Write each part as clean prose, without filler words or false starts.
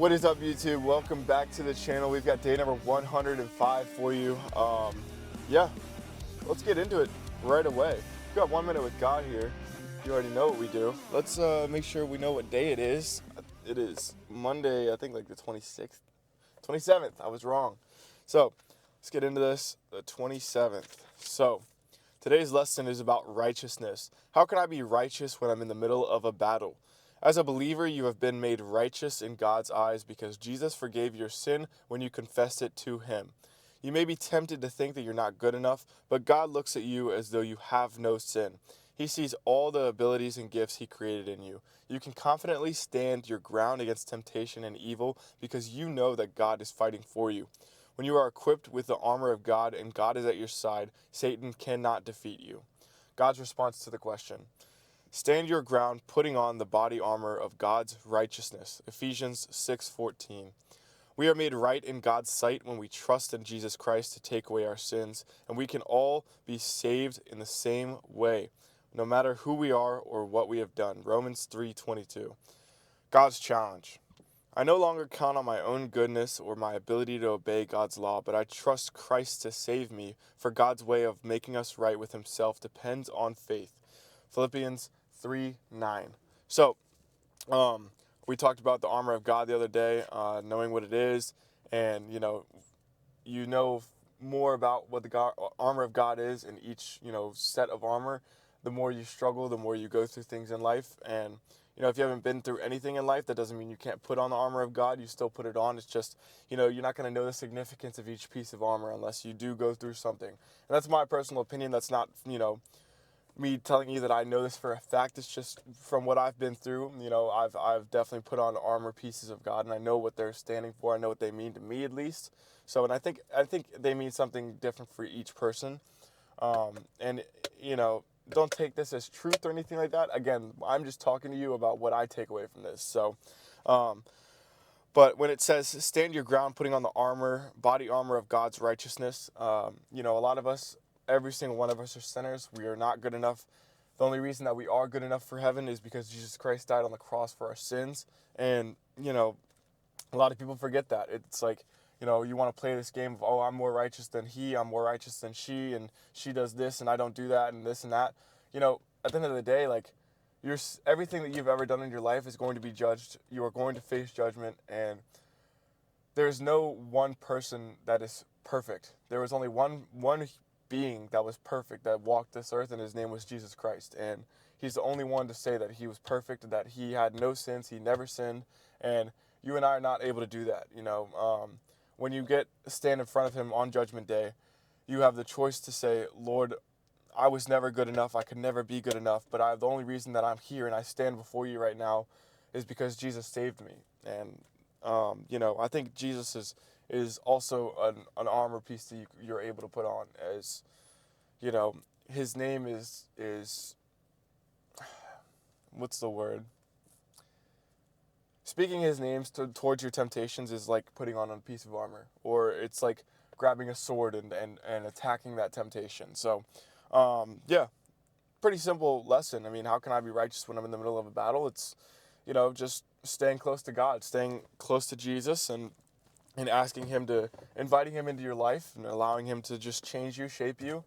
What is up, YouTube? Welcome back to the channel. We've got day number 105 for you. Yeah, let's get into it right away. We've got 1 minute with God here. You already know what we do. Let's make sure we know what day it is. It is Monday, I think like the 26th, 27th. I was wrong. So let's get into this. The 27th. So today's lesson is about righteousness. How can I be righteous when I'm in the middle of a battle? As a believer, you have been made righteous in God's eyes because Jesus forgave your sin when you confessed it to Him. You may be tempted to think that you're not good enough, but God looks at you as though you have no sin. He sees all the abilities and gifts He created in you. You can confidently stand your ground against temptation and evil because you know that God is fighting for you. When you are equipped with the armor of God and God is at your side, Satan cannot defeat you. God's response to the question: stand your ground, putting on the body armor of God's righteousness. Ephesians 6:14. We are made right in God's sight when we trust in Jesus Christ to take away our sins, and we can all be saved in the same way, no matter who we are or what we have done. Romans 3:22. God's challenge. I no longer count on my own goodness or my ability to obey God's law, but I trust Christ to save me, for God's way of making us right with Himself depends on faith. Philippians 3:9. So, we talked about the armor of God the other day, knowing what it is, and you know more about what the armor of God is in each set of armor. The more you struggle, the more you go through things in life, and if you haven't been through anything in life, that doesn't mean you can't put on the armor of God. You still put it on. It's just you're not going to know the significance of each piece of armor unless you do go through something. And that's my personal opinion. That's not me telling you that I know this for a fact. It's just from what I've been through. I've definitely put on armor pieces of God, and I know what they're standing for. I know what they mean to me, at least. So, and I think they mean something different for each person. And don't take this as truth or anything like that. Again, I'm just talking to you about what I take away from this. So, but when it says stand your ground, putting on the body armor of God's righteousness, a lot of us, every single one of us are sinners. We are not good enough. The only reason that we are good enough for heaven is because Jesus Christ died on the cross for our sins. And, a lot of people forget that. It's like, you want to play this game of, oh, I'm more righteous than he, I'm more righteous than she, and she does this and I don't do that and this and that. At the end of the day, like, everything that you've ever done in your life is going to be judged. You are going to face judgment, and there's no one person that is perfect. There was only one being that was perfect that walked this earth, and his name was Jesus Christ. And he's the only one to say that he was perfect, that he had no sins, he never sinned, and you and I are not able to do that. When you stand in front of him on Judgment Day, you have the choice to say, Lord, I was never good enough. I could never be good enough. But the only reason that I'm here and I stand before you right now is because Jesus saved me. And I think Jesus is also an armor piece that you're able to put on. As his name is what's the word? Speaking his names towards your temptations is like putting on a piece of armor, or it's like grabbing a sword and attacking that temptation. So, yeah, pretty simple lesson. I mean, how can I be righteous when I'm in the middle of a battle? It's, just staying close to God, staying close to Jesus, and inviting him into your life and allowing him to just change you, shape you,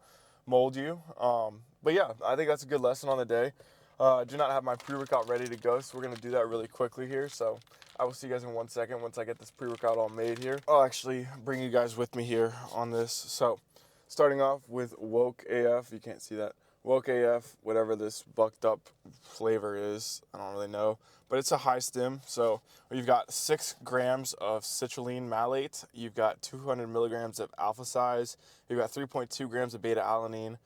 mold you. But yeah, I think that's a good lesson on the day. I do not have my pre-workout ready to go, so we're going to do that really quickly here. So I will see you guys in 1 second once I get this pre-workout all made here. I'll actually bring you guys with me here on this. So starting off with Woke AF, you can't see that. Woke AF, whatever this bucked up flavor is, I don't really know, but it's a high stim. So you've got 6 grams of citrulline malate, you've got 200 milligrams of alpha size, you've got 3.2 grams of beta alanine.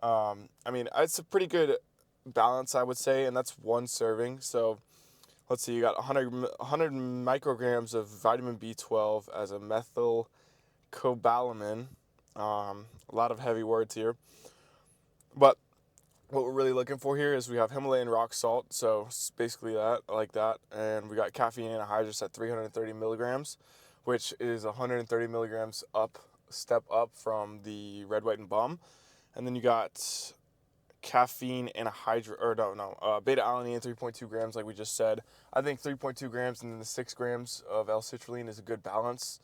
I mean, it's a pretty good balance, I would say, and that's 1 serving. So let's see, you got 100 micrograms of vitamin B12 as a methylcobalamin. A lot of heavy words here, but what we're really looking for here is we have Himalayan rock salt, so it's basically that, like that, and we got caffeine anhydrous at 330 milligrams, which is 130 milligrams step up from the red, white, and bum, and then you got caffeine and beta-alanine, 3.2 grams, like we just said. I think 3.2 grams and then the 6 grams of L-citrulline is a good balance.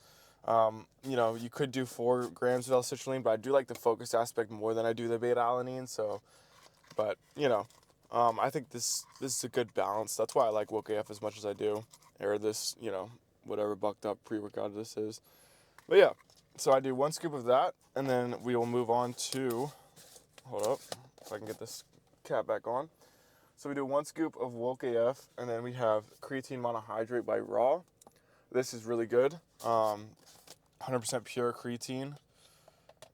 You know, you could do 4 grams of L-citrulline, but I do like the focus aspect more than I do the beta-alanine. So, but you know, I think this is a good balance. That's why I like Woke AF as much as I do, or this, you know, whatever bucked up pre-workout this is. But yeah, so I do 1 scoop of that, and then we will move on to, hold up, if I can get this cap back on. So we do 1 scoop of Woke AF, and then we have creatine monohydrate by Raw. This is really good, 100% pure creatine.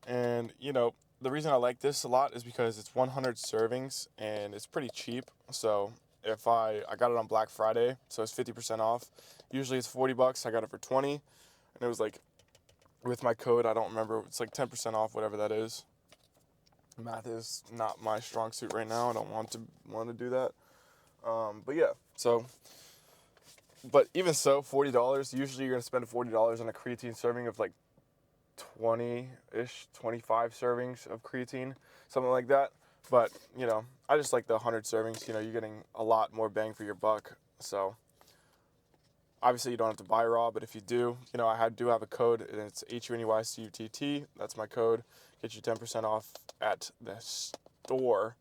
And you know, the reason I like this a lot is because it's 100 servings and it's pretty cheap. So if I got it on Black Friday, so it's 50% off. Usually it's $40, I got it for 20, and it was like, with my code, I don't remember, it's like 10% off, whatever that is. Math is not my strong suit right now. I don't want to do that. But yeah, so, but even so, $40, usually you're going to spend $40 on a creatine serving of like 20-ish, 25 servings of creatine, something like that. But, you know, I just like the 100 servings. You know, you're getting a lot more bang for your buck. So, obviously you don't have to buy Raw, but if you do, you know, I do have a code, and it's HUNYCUTT. That's my code. Get you 10% off at the store.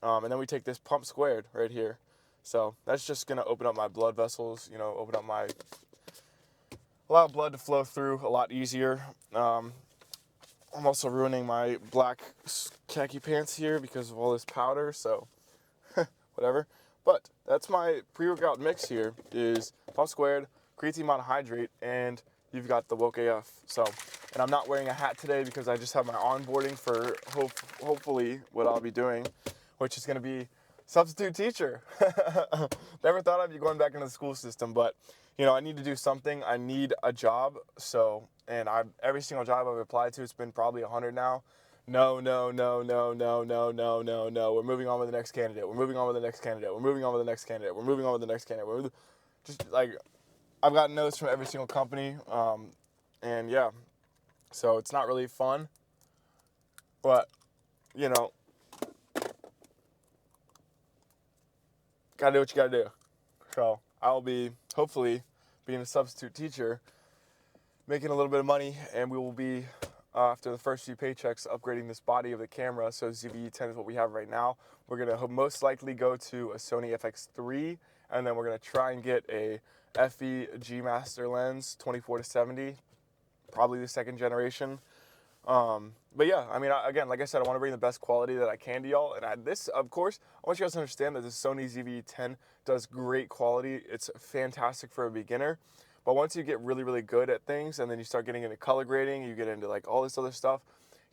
And then we take this Pump Squared right here. So that's just going to open up my blood vessels, you know, allow blood to flow through a lot easier. I'm also ruining my black khaki pants here because of all this powder, so whatever. But that's my pre-workout mix here, is Pump Squared, creatine monohydrate, and you've got the Woke AF. So, and I'm not wearing a hat today because I just have my onboarding for hopefully what I'll be doing, which is going to be substitute teacher. Never thought I'd be going back into the school system, but you know, I need to do something. I need a job. So, and every single job I've applied to, it's been probably 100 now. No. We're moving on with the next candidate. We're moving on with the next candidate. We're moving on with the next candidate. We're moving on with the next candidate. Just like, I've gotten notes from every single company. And yeah, so it's not really fun, but you know, gotta do what you gotta do. So I'll be hopefully being a substitute teacher, making a little bit of money, and we will be, after the first few paychecks, upgrading this body of the camera. So ZV-E10 is what we have right now. We're gonna most likely go to a Sony FX3, and then we're gonna try and get a FE G Master lens, 24-70, probably the 2nd generation. But yeah, I mean, again, like I said, I want to bring the best quality that I can to y'all. And this, of course, I want you guys to understand that the Sony ZV-E10 does great quality. It's fantastic for a beginner. But once you get really, really good at things, and then you start getting into color grading, you get into like all this other stuff,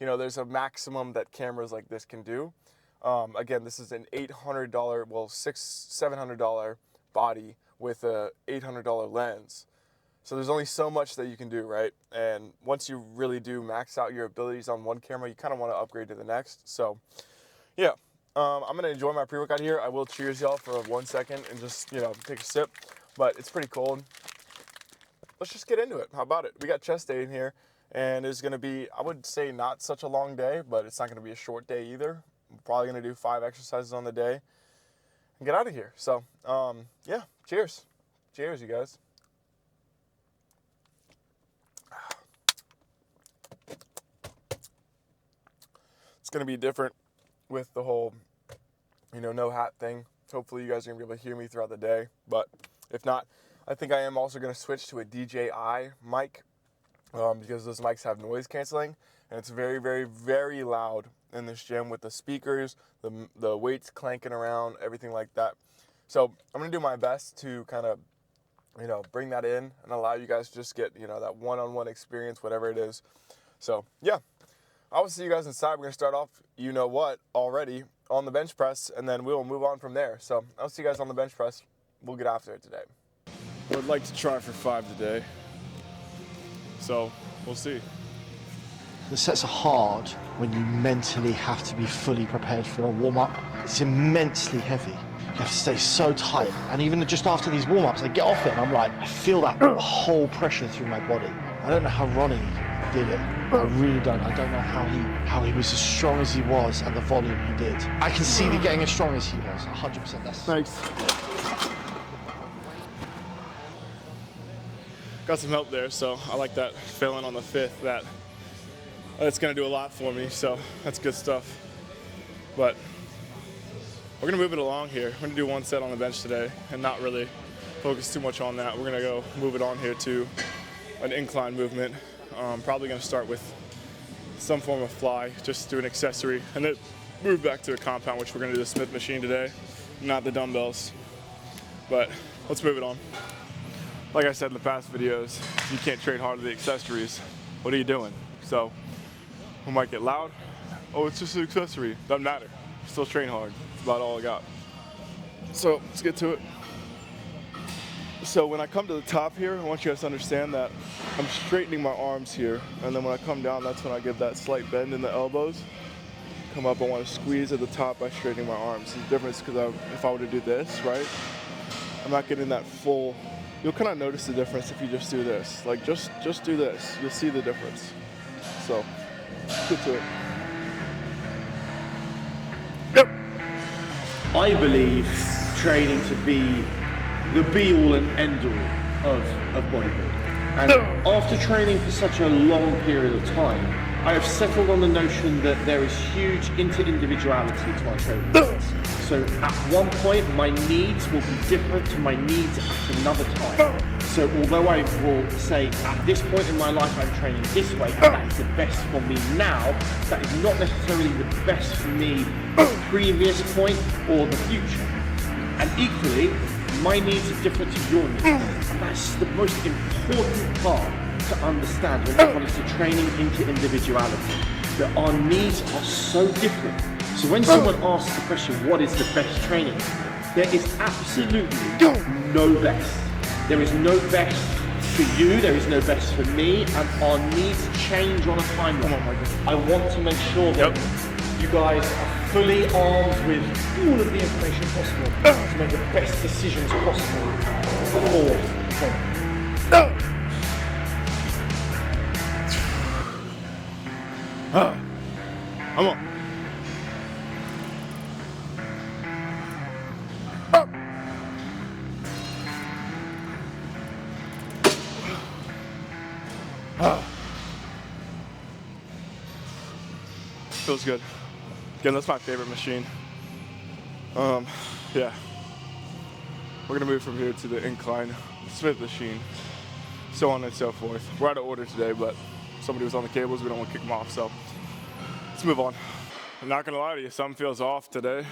you know, there's a maximum that cameras like this can do. Again, this is an $800, well, $700 body with a $800 lens. So there's only so much that you can do, right? And once you really do max out your abilities on one camera, you kind of want to upgrade to the next. So yeah, I'm going to enjoy my pre-workout here. I will cheers y'all for 1 second and just, you know, take a sip, but it's pretty cold. Let's just get into it. How about it? We got chest day in here, and it's going to be, I would say, not such a long day, but it's not going to be a short day either. I'm probably going to do 5 exercises on the day and get out of here. So yeah, cheers. Cheers, you guys. It's going to be different with the whole, you know, no hat thing. Hopefully you guys are going to be able to hear me throughout the day. But if not, I think I am also going to switch to a DJI mic because those mics have noise canceling. And it's very, very, very loud in this gym with the speakers, the weights clanking around, everything like that. So I'm going to do my best to kind of, you know, bring that in and allow you guys to just get, you know, that one-on-one experience, whatever it is. So yeah. I will see you guys inside. We're going to start off, you know what, already on the bench press, and then we will move on from there. So I'll see you guys on the bench press. We'll get after it today. I would like to try for 5 today. So we'll see. The sets are hard when you mentally have to be fully prepared for a warm-up. It's immensely heavy. You have to stay so tight. And even just after these warm-ups, I get off it and I'm like, I feel that whole pressure through my body. I don't know how Ronnie he did it. I really don't. I don't know how he was as strong as he was and the volume he did. I can see the getting as strong as he was, 100%. That's Thanks. Got some help there, so I like that feeling on the 5th that it's gonna do a lot for me, so that's good stuff. But we're gonna move it along here. We're gonna do 1 set on the bench today and not really focus too much on that. We're gonna go move it on here to an incline movement. Probably gonna start with some form of fly, just do an accessory, and then move back to a compound, which we're gonna do the Smith machine today, not the dumbbells. But let's move it on. Like I said in the past videos, you can't train hard with the accessories. What are you doing? So we might get loud. Oh, it's just an accessory. Doesn't matter. Still train hard. That's about all I got. So let's get to it. So when I come to the top here, I want you guys to understand that I'm straightening my arms here, and then when I come down, that's when I give that slight bend in the elbows. Come up, I want to squeeze at the top by straightening my arms. The difference, because if I were to do this, right, I'm not getting that full. You'll kind of notice the difference if you just do this. Like just do this. You'll see the difference. So let's get to it. Yep. I believe training to be the be-all and end-all of bodybuilding. And after training for such a long period of time, I have settled on the notion that there is huge inter-individuality to our training. So at one point, my needs will be different to my needs at another time. So although I will say, at this point in my life, I'm training this way, and that is the best for me now, that is not necessarily the best for me at the previous point or the future. And equally, my needs are different to your needs. And that's the most important part to understand when it comes to training into individuality. That our needs are so different. So when someone asks the question, what is the best training? There is absolutely no best. There is no best for you, there is no best for me, and our needs change on a timeline. I want to make sure that you guys are fully armed with all of the information possible to make the best decisions possible for training. Come on. Feels good. Again, that's my favorite machine. Yeah. We're gonna move from here to the incline Smith machine, so on and so forth. We're out of order today, but somebody was on the cables, we don't want to kick them off, so let's move on. I'm not gonna lie to you, something feels off today,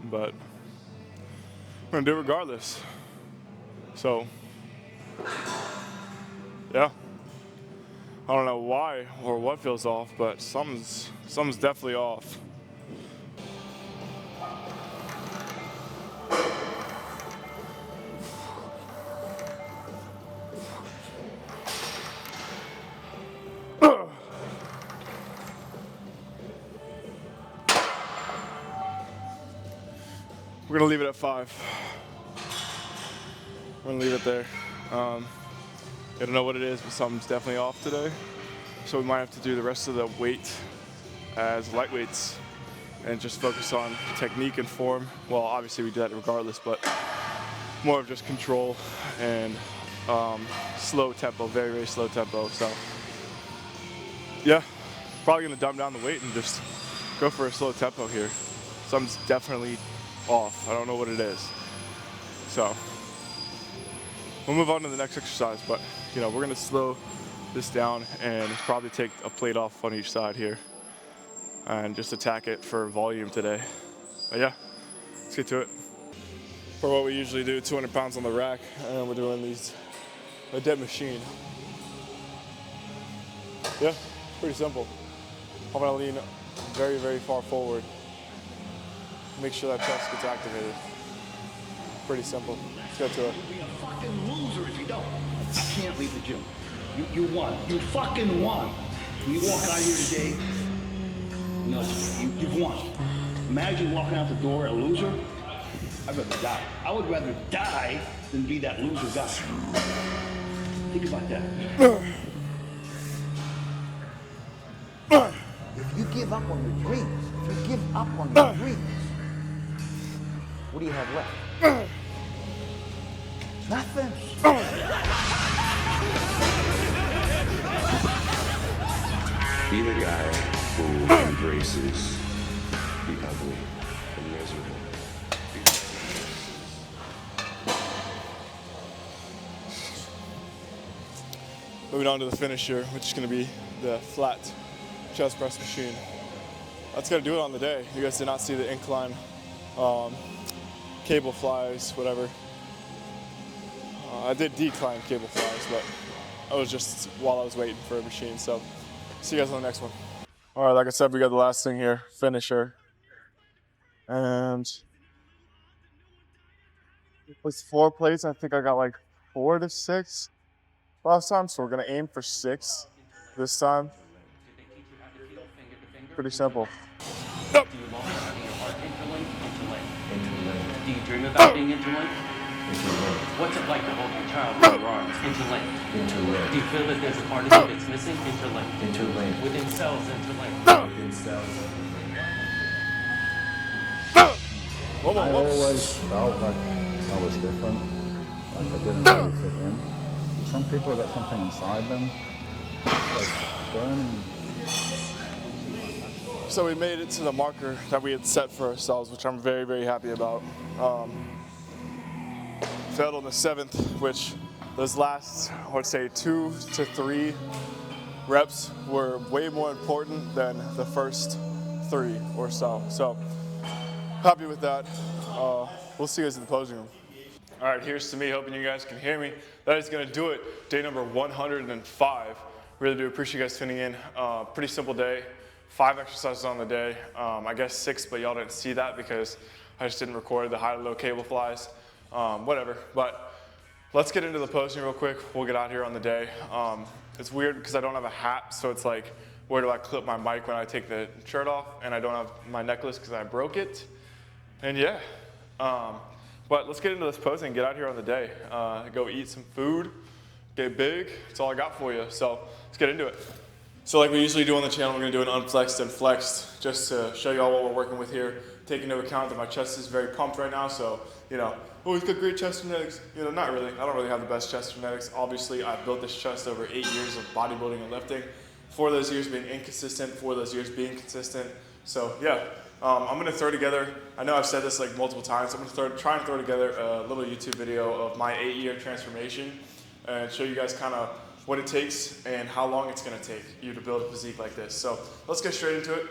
but we're gonna do it regardless. So, yeah. I don't know why or what feels off, but something's definitely off. We're gonna leave it at 5. We're gonna leave it there. I don't know what it is, but something's definitely off today. So we might have to do the rest of the weight as light weights and just focus on technique and form. Well, obviously we do that regardless, but more of just control and slow tempo, very, very slow tempo. So yeah, probably gonna dumb down the weight and just go for a slow tempo here. Something's definitely off. I don't know what it is. So we'll move on to the next exercise, but you know, we're gonna slow this down and probably take a plate off on each side here and just attack it for volume today. But yeah, let's get to it. For what we usually do, 200 pounds on the rack, and we're doing a dead machine. Yeah, pretty simple. I'm gonna lean very, very far forward. Make sure that chest gets activated. Pretty simple. Let's get to it. You'll be a fucking loser if you don't. I can't leave the gym. You won. You fucking won. You walk out here today, no, you've won. Imagine walking out the door a loser. I'd rather die. I would rather die than be that loser guy. Think about that. If you give up on your dreams, what do you have left? Nothing. Be the guy who embraces the ugly and miserable. Moving on to the finisher, which is going to be the flat chest press machine. That's going to do it on the day. You guys did not see the incline, cable flies, whatever. I did decline cable flies, but I was just while I was waiting for a machine. So see you guys on the next one. All right, like I said, we got the last thing here, finisher. And it was 4 plates. I think I got like 4 to 6 last time, so we're gonna aim for 6 this time. Pretty simple. Do you long for having your heart interlinked? Interlinked. Do you dream about being interlinked? Interlinked. What's it like to hold your child in your arms? Interlinked. Interlinked. Do you feel that there's a part of you that's missing? Interlinked. Interlinked. Within cells, interlinked. Within cells. I always felt like I was different, like I didn't really fit in. Some people got something inside them, like burning. So we made it to the marker that we had set for ourselves, which I'm very, very happy about. Failed on the 7th, which those last, I would say 2 to 3 reps were way more important than the first 3 or so. So happy with that. We'll see you guys in the posing room. All right, here's to me, hoping you guys can hear me. That is gonna do it, day number 105. Really do appreciate you guys tuning in. Pretty simple day, 5 exercises on the day. I guess 6, but y'all didn't see that because I just didn't record the high to low cable flies. Whatever, but let's get into the posing real quick. We'll get out here on the day. It's weird because I don't have a hat, so it's like, where do I clip my mic when I take the shirt off? And I don't have my necklace because I broke it. And yeah, but let's get into this posing, get out here on the day. Go eat some food, get big. That's all I got for you, so let's get into it. So like we usually do on the channel, we're gonna do an unflexed and flexed just to show you all what we're working with here. Take into account that my chest is very pumped right now, so, you know, oh, he's got great chest genetics. You know, not really. I don't really have the best chest genetics. Obviously, I built this chest over 8 years of bodybuilding and lifting. 4 of those years being inconsistent, 4 of those years being consistent. So yeah, I'm gonna throw together, I know I've said this like multiple times, I'm gonna try and throw together a little YouTube video of my 8-year transformation and show you guys kind of what it takes and how long it's gonna take you to build a physique like this. So let's get straight into it.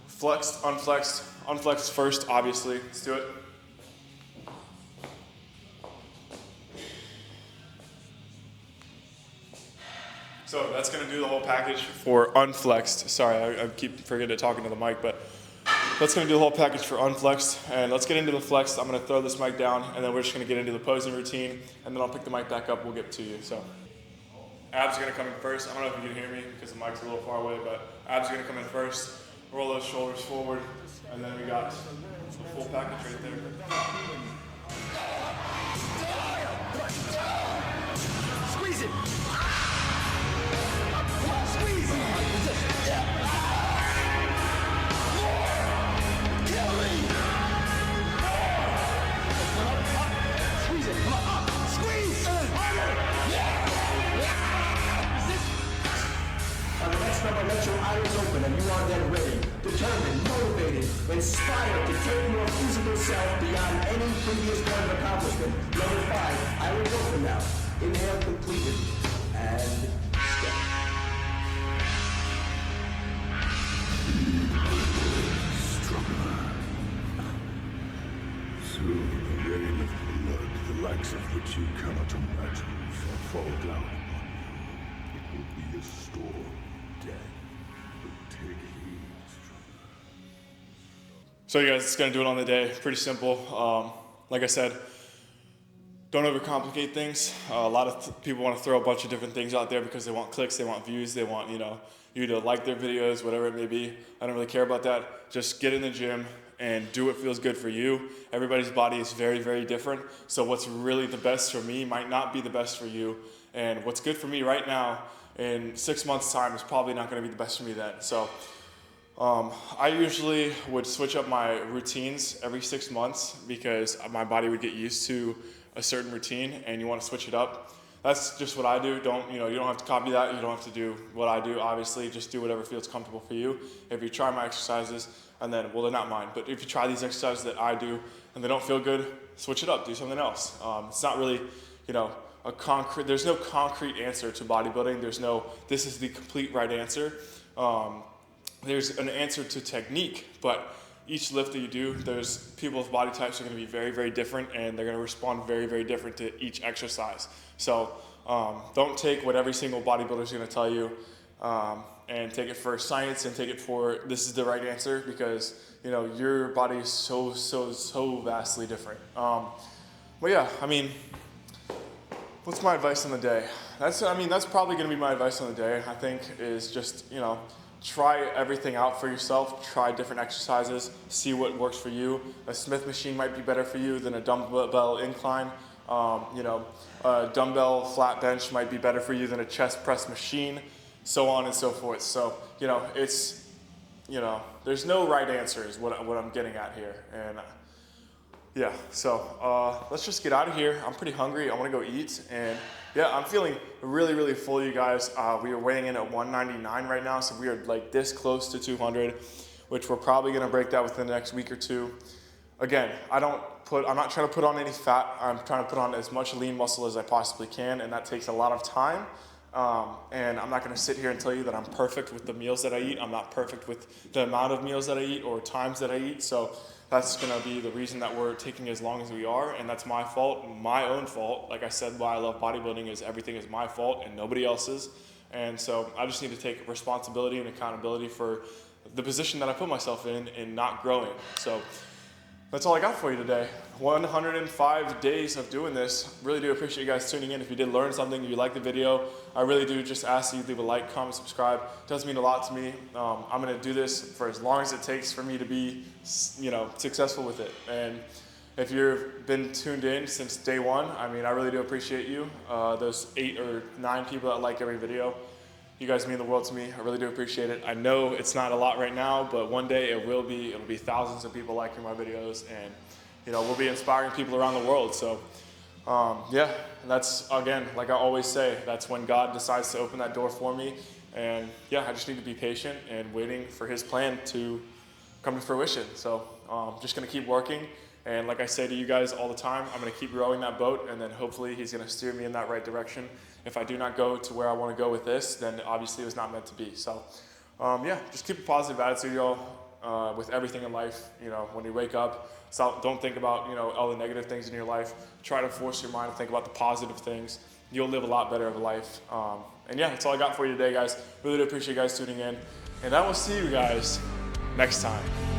Flexed, unflexed. Unflexed first, obviously. Let's do it. So that's gonna do the whole package for unflexed. Sorry, I keep forgetting to talk into the mic, but that's gonna do the whole package for unflexed. And let's get into the flexed. I'm gonna throw this mic down and then we're just gonna get into the posing routine and then I'll pick the mic back up, we'll get to you. So abs are gonna come in first. I don't know if you can hear me because the mic's a little far away, but abs are gonna come in first. Roll those shoulders forward, and then we got the full package right there. Squeeze it! Squeeze it! Kill me! Squeeze it! Squeeze! On the next number, let your eyes open and you are then ready, determined, motivated, inspired to take your physical self beyond any previous point of accomplishment. Number 5, I will go for now. Inhale completed and step. Stronger. Soon a rain of blood, the likes of which you cannot imagine, shall fall down upon you. It will be a storm, death. But take heed, stronger. So you guys, it's gonna do it on the day. Pretty simple. Like I said, don't overcomplicate things. A lot of people want to throw a bunch of different things out there because they want clicks, they want views, they want, you know, you to like their videos, whatever it may be. I don't really care about that. Just get in the gym and do what feels good for you. Everybody's body is very, very different. So what's really the best for me might not be the best for you. And what's good for me right now in 6 months' time is probably not going to be the best for me then. So I usually would switch up my routines every 6 months because my body would get used to a certain routine, and you want to switch it up. That's just what I do. You don't have to copy that. You don't have to do what I do. Obviously, just do whatever feels comfortable for you. If you try my exercises, and then, well, they're not mine, but if you try these exercises that I do and they don't feel good, switch it up. Do something else. It's not really, there's no concrete answer to bodybuilding. There's no, this is the complete right answer. There's an answer to technique, but each lift that you do, there's people with body types are going to be very, very different, and they're going to respond very, very different to each exercise. So don't take what every single bodybuilder is going to tell you and take it for science and take it for this is the right answer, because your body is so vastly different. But yeah, I mean, what's my advice on the day? That's probably going to be my advice on the day. I think is just try everything out for yourself. Try different exercises. See what works for you. A Smith machine might be better for you than a dumbbell incline. A dumbbell flat bench might be better for you than a chest press machine, so on and so forth. So, there's no right answer is what I'm getting at here. And yeah, so let's just get out of here. I'm pretty hungry. I want to go eat. And yeah, I'm feeling really, really full, you guys. We are weighing in at 199 right now, so we are like this close to 200, which we're probably going to break that within the next week or two. Again, I'm not trying to put on any fat. I'm trying to put on as much lean muscle as I possibly can, and that takes a lot of time. And I'm not going to sit here and tell you that I'm perfect with the meals that I eat. I'm not perfect with the amount of meals that I eat or times that I eat. So that's going to be the reason that we're taking as long as we are, and that's my fault, my own fault. Like I said, why I love bodybuilding is everything is my fault and nobody else's. And so I just need to take responsibility and accountability for the position that I put myself in not growing. So that's all I got for you today. 105 days of doing this. Really do appreciate you guys tuning in. If you did learn something, if you liked the video, I really do just ask you to leave a like, comment, subscribe. It does mean a lot to me. I'm going to do this for as long as it takes for me to be, successful with it. And if you've been tuned in since day one, I really do appreciate you. Those 8 or 9 people that like every video. You guys mean the world to me. I really do appreciate it. I know it's not a lot right now, but one day it will be. It'll be thousands of people liking my videos, and we'll be inspiring people around the world. So yeah, and that's, again, like I always say, that's when God decides to open that door for me. And yeah, I just need to be patient and waiting for his plan to come to fruition. So just gonna keep working. And like I say to you guys all the time, I'm going to keep rowing that boat, and then hopefully he's going to steer me in that right direction. If I do not go to where I want to go with this, then obviously it was not meant to be. So yeah, just keep a positive attitude, y'all, with everything in life. When you wake up, don't think about, all the negative things in your life. Try to force your mind to think about the positive things. You'll live a lot better of a life. And yeah, that's all I got for you today, guys. Really do appreciate you guys tuning in. And I will see you guys next time.